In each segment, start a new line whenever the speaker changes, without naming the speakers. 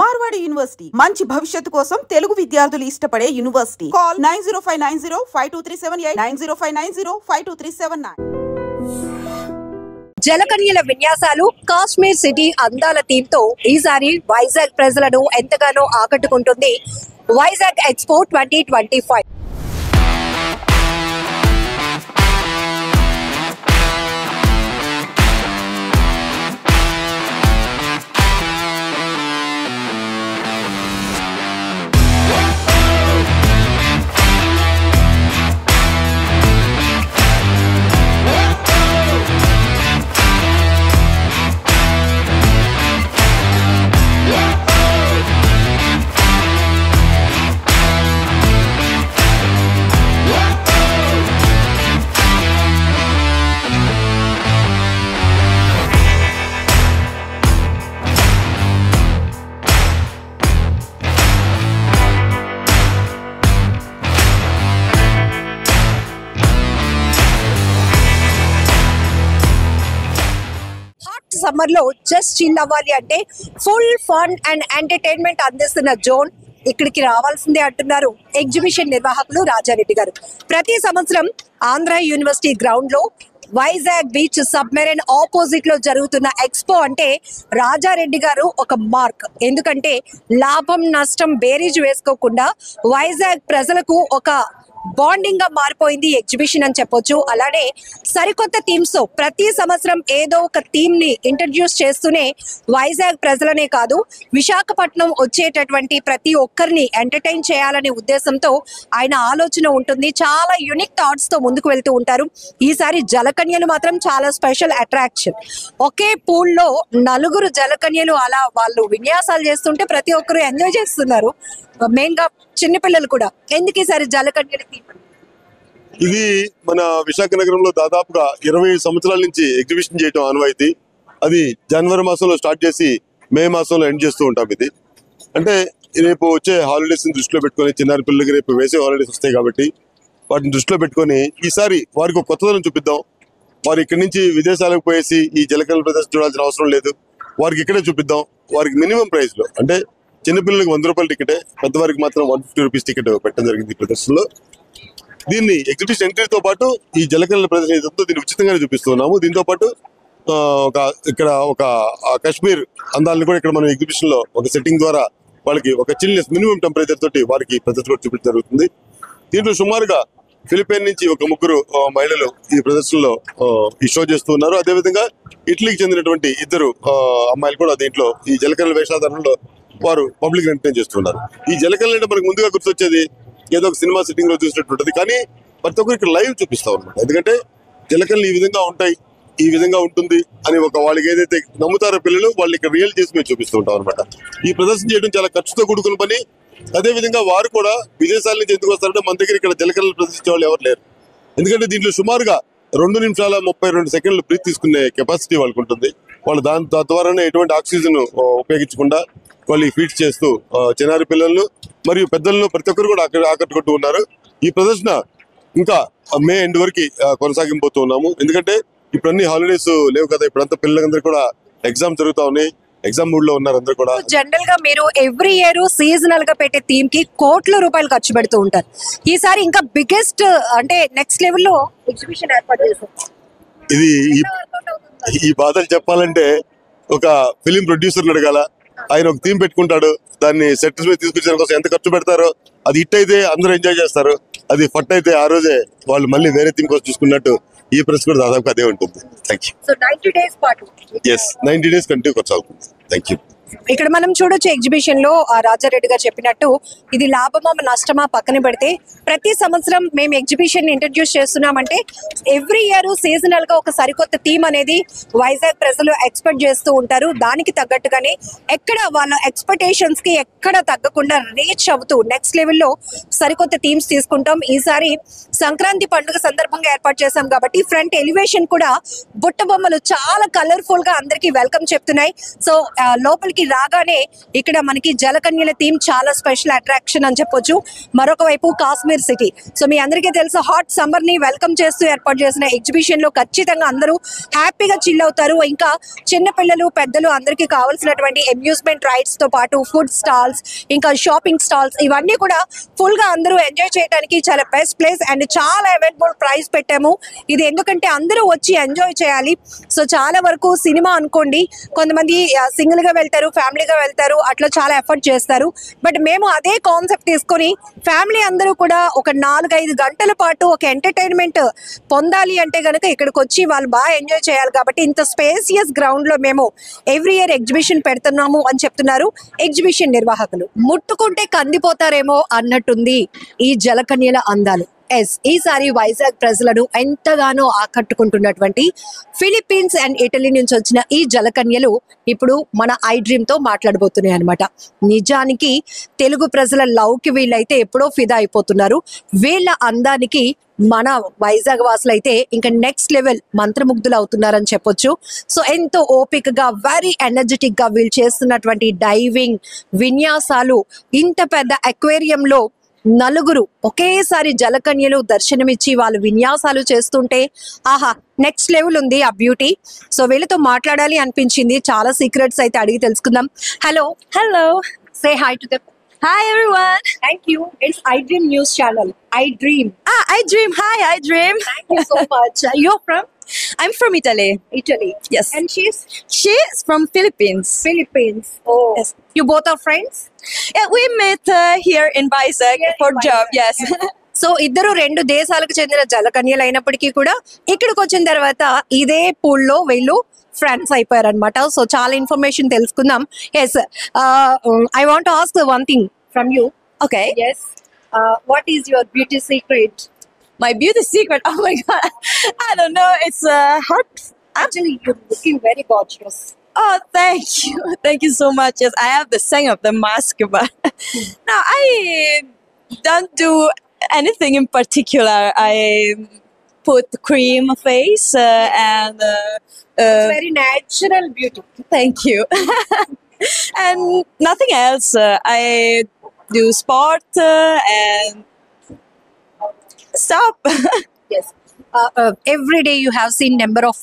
Marwadi university మంచి భవిష్యత్తు కోసం తెలుగు విద్యార్థులు ఇష్టపడే యూనివర్సిటీ. కాల్ 9059052378 9059052379.
జలకన్యల విన్యాసాలు, కాశ్మీర్ సిటీ అందాల థీమ్ తో ఈసారి వైజాగ్ ప్రజలను ఎంతగానో ఆకట్టుకుంటుంది వైజాగ్ ఎక్స్పో 2025. సమ్మర్ లో జస్ట్ చిల్ అవ్వాలి అంటే ఫుల్ ఫన్ అండ్ ఎంటర్టైన్మెంట్ అందిస్తున్న జోన్ ఇక్కడికి రావాల్సిందే అంటున్నారు ఎగ్జిబిషన్ నిర్వాహకులు రాజారెడ్డి గారు. ప్రతి సంవత్సరం ఆంధ్ర యూనివర్సిటీ గ్రౌండ్ లో వైజాగ్ బీచ్ సబ్మెరైన్ ఆపోజిట్ లో జరుగుతున్న ఎక్స్పో అంటే రాజారెడ్డి గారు ఒక మార్క్. ఎందుకంటే లాభం నష్టం బేరీజ్ వేసుకోకుండా వైజాగ్ ప్రజలకు ఒక బాండింగ్ గా మారిపోయింది ఎగ్జిబిషన్ అని చెప్పొచ్చు. అలానే సరికొత్త థీమ్స్ తో ప్రతి సంవత్సరం ఏదో ఒక థీమ్ ని ఇంట్రడ్యూస్ చేస్తూనే వైజాగ్ ప్రజలనే కాదు విశాఖపట్నం వచ్చేటటువంటి ప్రతి ఒక్కరిని ఎంటర్టైన్ చేయాలనే ఉద్దేశంతో ఆయన ఆలోచన ఉంటుంది. చాలా యూనిక్ థాట్స్ తో ముందుకు వెళ్తూ ఉంటారు. ఈసారి జలకన్యలు మాత్రం చాలా స్పెషల్ అట్రాక్షన్. ఒకే పూల్ లో నలుగురు జలకన్యలు అలా వాళ్ళు విన్యాసాలు చేస్తుంటే ప్రతి ఒక్కరు ఎంజాయ్ చేస్తున్నారు. మెయిన్ గా చిన్నపిల్లలు కూడా. ఎందుకు ఈసారి జలకన్యలు?
ఇది మన విశాఖ నగరంలో దాదాపుగా 20 సంవత్సరాల నుంచి ఎగ్జిబిషన్ చేయడం ఆనవాయితీ. అది జనవరి మాసంలో స్టార్ట్ చేసి మే మాసంలో ఎండ్ చేస్తూ ఉంటాం. ఇది అంటే రేపు వచ్చే హాలిడేస్ ని దృష్టిలో పెట్టుకొని, చిన్నారి పిల్లలకి రేపు వేసే హాలిడేస్ వస్తాయి కాబట్టి వాటిని దృష్టిలో పెట్టుకొని ఈసారి వారికి ఒక కొత్తదనం చూపిద్దాం. వారు ఇక్కడి నుంచి విదేశాలకు పోయేసి ఈ జలకన్యల ప్రదర్శన చూడాల్సిన అవసరం లేదు. వారికి ఇక్కడే చూపిద్దాం. వారికి మినిమం ప్రైస్ లో, అంటే చిన్నపిల్లలకి 100 రూపాయల టికెటే, పెద్దవారికి మాత్రం 150 రూపీస్ టికెట్ పెట్టడం జరిగింది ఈ ప్రదర్శనలో. దీన్ని ఎగ్జిబిషన్ ఎంట్రీతో పాటు ఈ జలకన్యల ప్రదర్శన ఏదంతో దీన్ని ఉచితంగానే చూపిస్తున్నాము. దీంతో పాటు ఇక్కడ ఒక కాశ్మీర్ అందాలను కూడా ఇక్కడ మనం ఎగ్జిబిషన్ లో ఒక సెట్టింగ్ ద్వారా వాళ్ళకి ఒక చిల్నెస్ మినిమం టెంపరేచర్ తోటి వారికి ప్రదర్శన కూడా చూపించడం జరుగుతుంది. దీంట్లో సుమారుగా ఫిలిపైన్ నుంచి ఒక 3 మహిళలు ఈ ప్రదర్శనలో ఈ షో చేస్తున్నారు. అదేవిధంగా ఇటలీకి చెందినటువంటి 2 అమ్మాయిలు కూడా దీంట్లో ఈ జలకన్యల వేషాధారణలో వారు పబ్లిక్ ఎంటర్టైన్ చేస్తున్నారు. ఈ జలకన్యలు అంటే మనకు ముందుగా గుర్తొచ్చేది ఏదో ఒక సినిమా సిట్టింగ్ లో చూసినట్టుంటది, కానీ ప్రతి ఒక్కరు ఇక్కడ లైవ్ చూపిస్తాం అనమాట. ఎందుకంటే జలకన్యలు ఈ విధంగా ఉంటాయి, ఈ విధంగా ఉంటుంది అని ఒక వాళ్ళకి ఏదైతే నమ్ముతారో పిల్లలు, వాళ్ళు ఇక్కడ రియల్ చేసి మేము చూపిస్తూ ఉంటాం అనమాట. ఈ ప్రదర్శన చేయడం చాలా ఖర్చుతో కూడుకున్న పని. అదే విధంగా వారు కూడా విదేశాల నుంచి ఎందుకు వస్తారంటే మన దగ్గర ఇక్కడ జలకన్యలు ప్రదర్శించే వాళ్ళు ఎవరు లేరు. ఎందుకంటే దీంట్లో సుమారుగా 2 నిమిషాల 32 సెకండ్లు బ్రీత్ తీసుకునే కెపాసిటీ వాళ్ళకు ఉంటుంది. వాళ్ళు దాని ద్వారానే ఎటువంటి ఆక్సిజన్ ఉపయోగించకుండా వాళ్ళు ఫీడ్స్ చేస్తూ చిన్నారి పిల్లలను మరియు పెద్దలను ప్రతి ఒక్కరు కూడా ఆకట్టుకుంటూ ఉన్నారు. ఈ ప్రదర్శన ఇంకా మే ఎండ్ వరకు కొనసాగింపోతూ ఉన్నాము. ఎందుకంటే ఇప్పుడు అన్ని హాలిడేస్ లేవు కదా, ఇప్పుడంతా పిల్లలందరూ కూడా ఎగ్జామ్ జరుగుతా ఉన్నాయి, ఎగ్జామ్ మూడ్ లో ఉన్నారు అందరూ కూడా.
జనరల్ గా మీరు ఎవ్రీ ఇయర్ సీజనల్ గా పెట్టే థీమ్ కి కోట్ల రూపాయలు ఖర్చు పెడుతూ ఉంటారు. ఈసారి ఇంకా బిగ్గెస్ట్ అంటే నెక్స్ట్ లెవెల్ లో ఎగ్జిబిషన్ ఏర్పాటు చేశారు.
ఇది ఈ బాధలు చెప్పాలంటే ఒక ఫిలిం ప్రొడ్యూసర్ అడగాల. ఆయన ఒక థీమ్ పెట్టుకుంటాడు, దాన్ని సెట్స్ మీద తీసుకొచ్చడానికి కోసం ఎంత ఖర్చు పెడతారో, అది హిట్ అయితే అందరూ ఎంజాయ్ చేస్తారు, అది ఫట్ అయితే ఆ రోజే వాళ్ళు మళ్ళీ వేరే థీమ్ కోసం చూసుకున్నట్టు ఈ ప్రెస్ కూడా దాదాపు అదే ఉంటుంది. Thank you.
90
డేస్ కంటిన్యూ కొనసాగుతుంది. Thank you.
ఇక్కడ మనం చూడొచ్చు ఎగ్జిబిషన్ లో రాజారెడ్డి గారు చెప్పినట్టు ఇది లాభమా నష్టమా పక్కన పెడితే ప్రతి సంవత్సరం మేము ఎగ్జిబిషన్ ఇంట్రడ్యూస్ చేస్తున్నామంటే ఎవ్రీ ఇయర్ సీజనల్ గా ఒక సరికొత్త థీమ్ అనేది వైజాగ్ ప్రజలు ఎక్స్పెక్ట్ చేస్తూ ఉంటారు. దానికి తగ్గట్టుగానే ఎక్కడ వాళ్ళ ఎక్స్పెక్టేషన్స్ కి ఎక్కడ తగ్గకుండా రీచ్ అవుతూ నెక్స్ట్ లెవెల్లో సరికొత్త థీమ్స్ తీసుకుంటాం. ఈసారి సంక్రాంతి పండుగ సందర్భంగా ఏర్పాటు చేశాం కాబట్టి ఫ్రంట్ ఎలివేషన్ కూడా బుట్ట బొమ్మలు చాలా కలర్ఫుల్ గా అందరికి వెల్కమ్ చెప్తున్నాయి. సో లోపలికి ఇక్కడికి రాగానే ఇక్కడ మనకి జలకన్యల థీమ్ చాలా స్పెషల్ అట్రాక్షన్ అని చెప్పొచ్చు. మరొక వైపు కాశ్మీర్ సిటీ. సో మీ అందరికీ తెలుసు హాట్ సమ్మర్ ని వెల్కమ్ చేస్తూ ఏర్పాటు చేసిన ఎగ్జిబిషన్ లో ఖచ్చితంగా అందరూ హ్యాపీగా చిల్ అవుతారు. ఇంకా చిన్న పిల్లలు పెద్దలు అందరికీ కావాల్సినటువంటి అమ్యూజ్మెంట్ రైడ్స్ తో పాటు ఫుడ్ స్టాల్స్ ఇంకా షాపింగ్ స్టాల్స్ ఇవన్నీ కూడా ఫుల్ గా అందరూ ఎంజాయ్ చేయడానికి చాలా బెస్ట్ ప్లేస్ అండ్ చాలా అవైలబుల్ ప్రైస్ పెట్టాము. ఇది ఎందుకంటే అందరూ వచ్చి ఎంజాయ్ చేయాలి. సో చాలా వరకు సినిమా అనుకోండి, కొంతమంది సింగిల్ గా వెళ్తారు, ఫ్యామిలీగా వెళ్తారు, అట్లా చాలా ఎఫర్ట్ చేస్తారు. బట్ మేము అదే కాన్సెప్ట్ తీసుకొని ఫ్యామిలీ అందరూ కూడా ఒక 4-5 గంటల పాటు ఒక ఎంటర్టైన్మెంట్ పొందాలి అంటే గనక ఇక్కడికి వచ్చి వాళ్ళు బాగా ఎంజాయ్ చేయాలి. కాబట్టి ఇంత స్పేసియస్ గ్రౌండ్ లో మేము ఎవ్రీ ఇయర్ ఎగ్జిబిషన్ పెడుతున్నాము అని చెప్తున్నారు ఎగ్జిబిషన్ నిర్వాహకులు. ముట్టుకుంటే కందిపోతారేమో అన్నట్టుంది ఈ జలకన్యల అందాలు. ఈసారి వైజాగ్ ప్రజలను ఎంతగానో ఆకట్టుకుంటున్నటువంటి ఫిలిప్పీన్స్ అండ్ ఇటలీ నుంచి వచ్చిన ఈ జలకన్యలు ఇప్పుడు మన ఐ డ్రీమ్ తో మాట్లాడబోతున్నాయి అనమాట. నిజానికి తెలుగు ప్రజల లవ్ కి వీళ్ళైతే ఎప్పుడో ఫిదా అయిపోతున్నారు. వీళ్ళ అందానికి మన వైజాగ్ వాసులు అయితే ఇంకా నెక్స్ట్ లెవెల్ మంత్రముగ్ధులు అవుతున్నారని చెప్పొచ్చు. సో ఎంతో ఓపికగా వెరీ ఎనర్జెటిక్ గా వీళ్ళు చేస్తున్నటువంటి డైవింగ్ విన్యాసాలు, ఇంత పెద్ద అక్వేరియంలో నలుగురు ఒకేసారి జలకన్యలు దర్శనమిచ్చి వాళ్ళు విన్యాసాలు చేస్తుంటే ఆహా నెక్స్ట్ లెవెల్ ఉంది ఆ బ్యూటీ. సో వీళ్ళతో మాట్లాడాలి అనిపించింది. చాలా సీక్రెట్స్ అయితే అడిగి తెలుసుకుందాం. Hello, say hi to them.
Hi everyone.
Thank you. It's I Dream News Channel. I Dream.
I dream. Hi, I dream.
Thank you so much. You're from
I'm from Italy.
Italy.
Yes.
And
She's from Philippines.
Philippines. Oh.
Yes.
You both are friends?
Yeah, we met here in Vizag for job. Yes.
So ఇద్దరు 2 దేశాలకు చెందిన జలకన్యలు అయినప్పటికీ కూడా ఇక్కడికి వచ్చిన తర్వాత ఇదే పూల్లో వీళ్ళు ఫ్రెండ్స్ అయిపోయారు అనమాట. సో చాలా ఇన్ఫర్మేషన్ తెలుసుకుందాం. Yes, I want ask one thing from you.
Okay.
Yes. What is your beauty secret?
My beauty secret. Oh my god. I don't know. It's hard.
Actually, you're looking very gorgeous.
Oh, thank you. Thank you so much. Yes, I have the saying of the mask, but no, I don't do anything in particular. I put cream face and
It's very natural beauty.
thank you. And nothing else. I do sport and stop.
Yes. Every day you have seen number of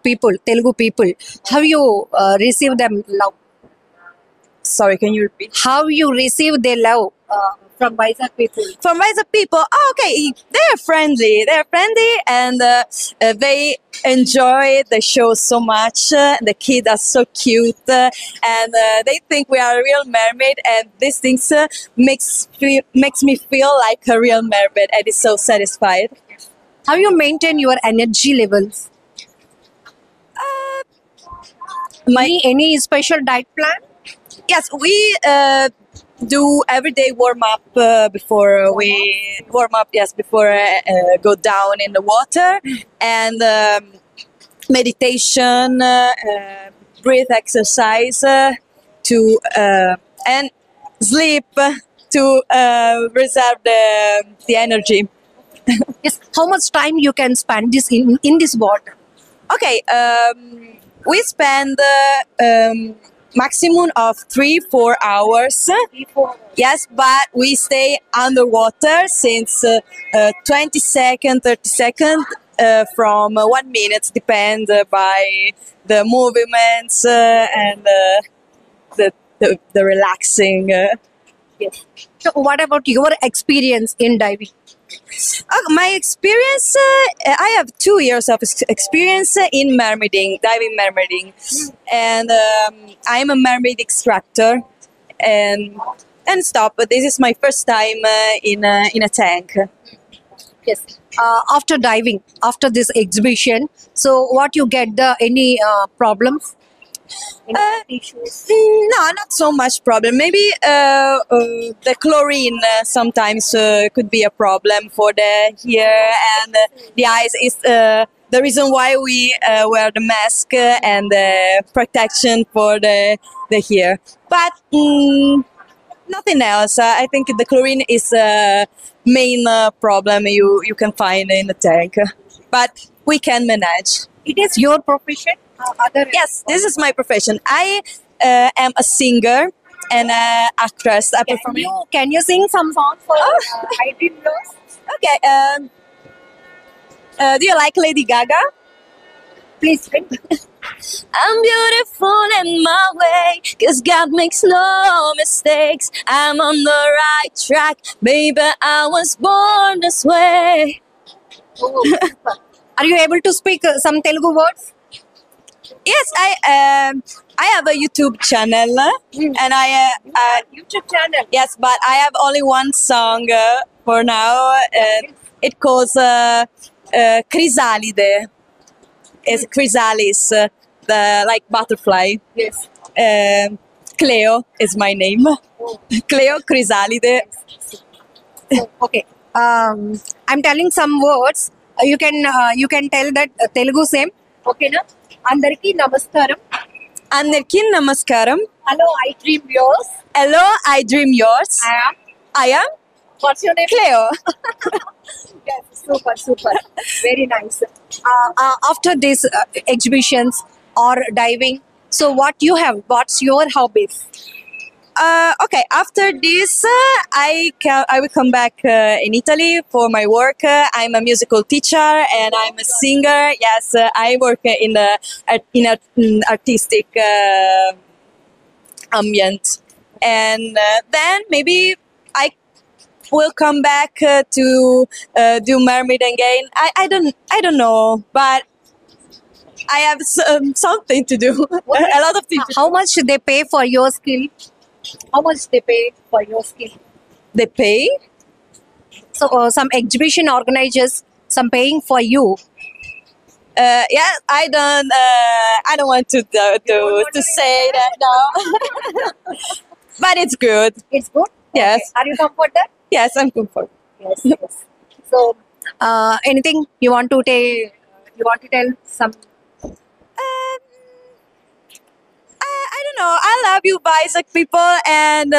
people, Telugu people. Have you received them love?
Sorry, can you repeat?
How you receive their love from Vizag people?
From Vizag people, oh, okay, they're friendly. They're friendly and they enjoy the show so much. The kids are so cute and they think we are a real mermaid, and these things makes me feel like a real mermaid, and it's so satisfied.
How you maintain your energy levels? Any special diet plan?
Yes, we do everyday warm up before we warm up. Yes, before go down in the water, and meditation, breath exercise to and sleep to reserve the energy.
Yes. How much time you can spend this in this water?
Okay, we spend maximum of 3-4 hours. Yes, but we stay underwater since 20 seconds, 30 seconds, from 1 minute, depend by the movements and the relaxing.
Yes. So what about your experience in diving?
My experience, I have 2 years of experience in mermaiding, diving mermaiding, and I'm a mermaid instructor, and stop. But this is my first time in a tank.
Yes. After diving, after this exhibition, so what you get any problems?
No, not so much problem. Maybe the chlorine sometimes could be a problem for the hair and the eyes. Is the reason why we wear the mask and the protection for the hair. But nothing else. I think the chlorine is a main problem you can find in the tank. But we can manage.
It is your profession?
Yes, this is my profession. I am a singer and actress. I perform.
Can you sing some song for I Dream Yours?
Okay. Do you like Lady Gaga?
Please sing.
I'm beautiful in my way, 'cause God makes no mistakes. I'm on the right track, baby. I was born this way.
Are you able to speak some Telugu words?
Yes, I have a YouTube channel, and
YouTube channel.
yes, but I have only one song for now. It calls Chrysalide. It's Chrysalis, the like butterfly.
Yes.
Cleo is my name. Cleo Chrysalide.
Okay. I'm telling some words. You can tell that Telugu same. Okay na? Andariki namaskaram.
Andarki namaskaram.
Hello, I dream yours.
Hello, I dream yours. I am
What's your name?
Cleo.
Yes, super. Very nice. After these exhibitions or diving, so what's your hobbies?
Okay, after this, I will come back in Italy for my work. I'm a musical teacher and I'm a singer. Yes, I work in an artistic ambient, and then maybe I will come back to do mermaid again. I don't know, but I have something to do. A lot of things.
How much they pay for your skill? How much they pay for your skill?
They pay.
So some exhibition organizers, some paying for you.
Yeah, I don't want to say that now, but it's good.
It's good.
Yes.
Okay. Are you comfortable?
Yes, I'm comfortable.
Yes. So anything you want to tell some?
I don't know. I love you, Isaac people, and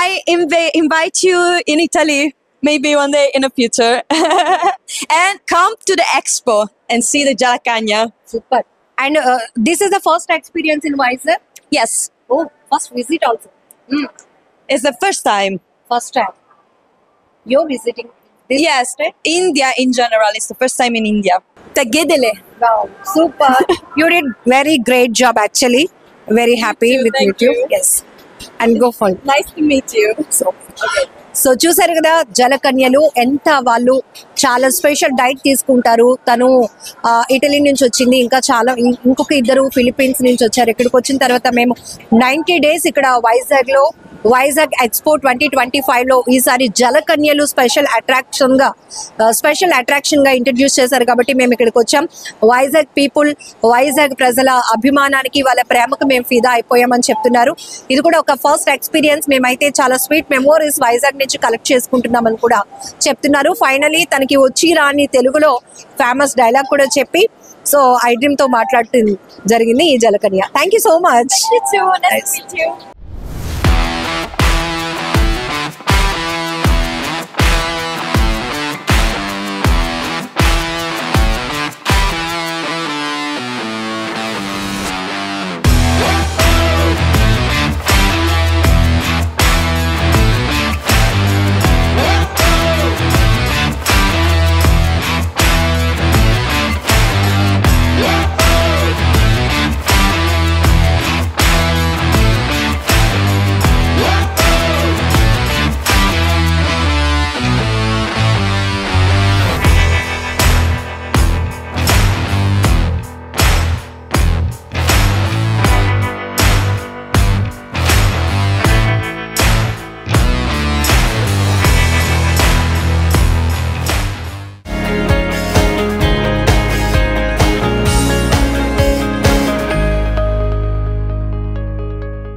I invite you in Italy maybe one day in the future, and come to the expo and see the Jalacagna.
Super. And this is the first experience in Vizag?
Yes,
Oh, first visit also.
it's the first time.
First time. You're visiting this
Yes,
state?
India in general. It's the first time in India. Tagedele.
Wow, super. You did very great job actually. Very happy
too,
with
thank
YouTube.
you.
Yes. And go for it.
Nice to meet you.
So చూసారు కదా జలకన్యలు ఎంత వాళ్ళు చాలా special diet తీసుకుంటారు. తను Italy నుంచి వచ్చింది, ఇంకా చాలా ఇంకొక ఇద్దరు ఫిలిప్పీన్స్ నుంచి వచ్చారు. ఇక్కడికి వచ్చిన తర్వాత మేము 90 days ఇక్కడ వైజాగ్ ఎక్స్పో 2025 లో ఈసారి జలకన్యలు స్పెషల్ అట్రాక్షన్ గా ఇంట్రడ్యూస్ చేశారు కాబట్టి మేము ఇక్కడికి వచ్చాం. వైజాగ్ పీపుల్, వైజాగ్ ప్రజల అభిమానానికి, వాళ్ళ ప్రేమకు మేము ఫిదా అయిపోయామని చెప్తున్నారు. ఇది కూడా ఒక ఫస్ట్ ఎక్స్పీరియన్స్. మేమైతే చాలా స్వీట్ మెమోరీస్ వైజాగ్ నుంచి కలెక్ట్ చేసుకుంటున్నామని కూడా చెప్తున్నారు. ఫైనలీ తనకి వచ్చి రాని తెలుగులో ఫేమస్ డైలాగ్ కూడా చెప్పి సో ఐ డ్రీమ్ తో మాట్లాడుతుంది జరిగింది ఈ జలకన్య. Thank you so much.
You too. Nice to meet you.